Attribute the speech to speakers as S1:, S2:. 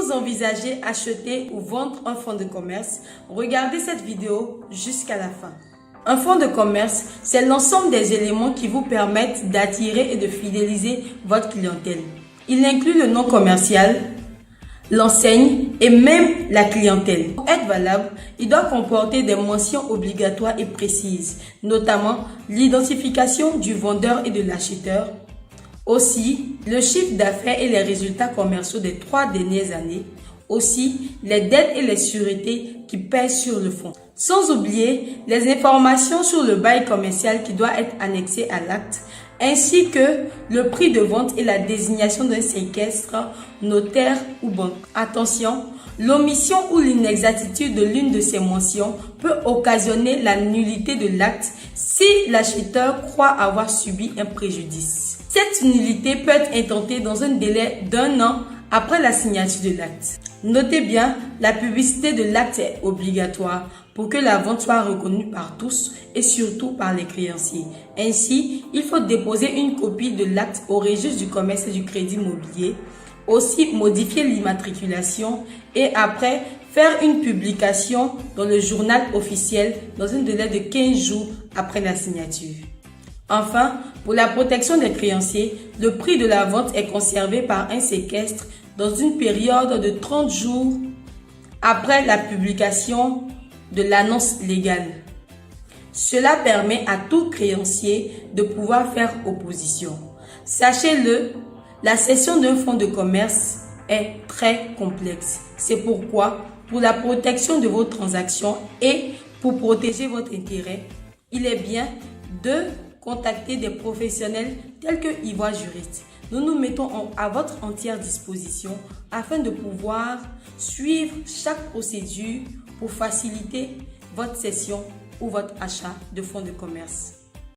S1: vous envisagez acheter ou vendre un fonds de commerce, regardez cette vidéo jusqu'à la fin. Un fonds de commerce, c'est l'ensemble des éléments qui vous permettent d'attirer et de fidéliser votre clientèle. Il inclut le nom commercial, l'enseigne et même la clientèle. Pour être valable, il doit comporter des mentions obligatoires et précises, notamment l'identification du vendeur et de l'acheteur, aussi le chiffre d'affaires et les résultats commerciaux des 3 dernières années, aussi les dettes et les sûretés qui pèsent sur le fonds. Sans oublier les informations sur le bail commercial qui doit être annexé à l'acte, ainsi que le prix de vente et la désignation d'un séquestre, notaire ou banque. Attention, l'omission ou l'inexactitude de l'une de ces mentions peut occasionner la nullité de l'acte si l'acheteur croit avoir subi un préjudice. Cette nullité peut être intentée dans un délai d'1 an après la signature de l'acte. Notez bien, la publicité de l'acte est obligatoire pour que la vente soit reconnue par tous et surtout par les créanciers. Ainsi, il faut déposer une copie de l'acte au registre du commerce et du crédit immobilier, aussi modifier l'immatriculation et après faire une publication dans le journal officiel dans un délai de 15 jours après la signature. Enfin, pour la protection des créanciers, le prix de la vente est conservé par un séquestre dans une période de 30 jours après la publication de l'annonce légale. Cela permet à tout créancier de pouvoir faire opposition. Sachez-le, la cession d'un fonds de commerce est très complexe. C'est pourquoi, pour la protection de vos transactions et pour protéger votre intérêt, il est bien de contacter des professionnels tels que Ivoire Juriste. Nous nous mettons à votre entière disposition afin de pouvoir suivre chaque procédure pour faciliter votre cession ou votre achat de fonds de commerce.